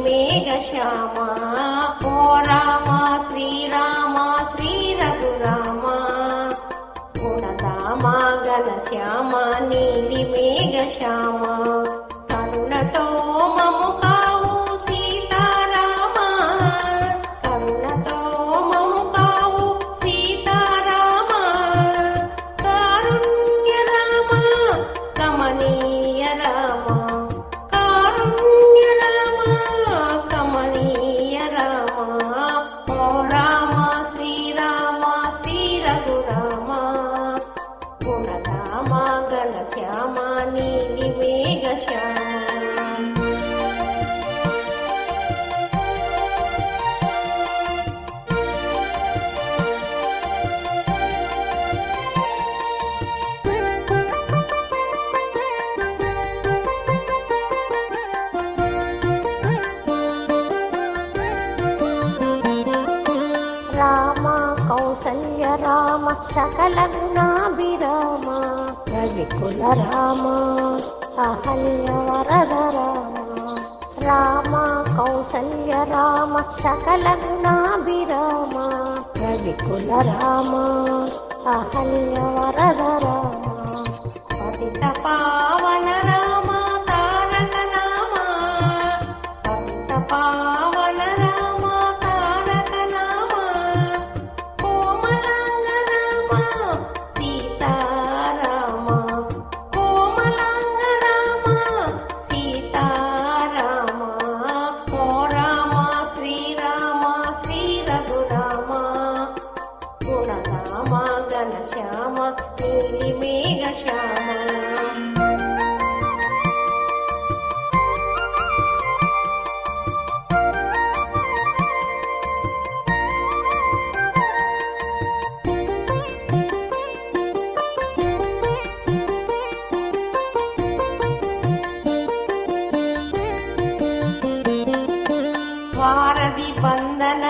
మేఘ శ్యామ ఓ రామ శ్రీరామ శ్రీ రఘురామ గుణధామ గణ శ్యామ నీలి మేఘ శ్యామ కరుణతో మము కావు సీతారామ కరుణతో మము కావు సీతారామ కారుణ్య రామ కమనీయ రామ కారుణ్య రామ కమనీయ రామ ఓ రామ శ్రీరామ శ్రీ రఘురామ గుణధామ గణ శ్యామ నీలి మేఘ శ్యామ రామ కౌసల్య రామ సకల గుణాభిరామ రవికుల రామ అహల్య వరద రామ రామ కౌసల్య రామ సకల గుణాభిరామ రవికుల రామ అహల్య వరద రామ పతిత పావన రామ తారక నామ పతిత పావన రామ తారక నామ కోమలాంగ రామ సీతారామ కోమలాంగ రామ సీతారామ ఓ రామ శ్రీరామ శ్రీ రఘురామ గుణధామ గణ శ్యామ నీలి మేఘ శ్యామ వారధి బంధన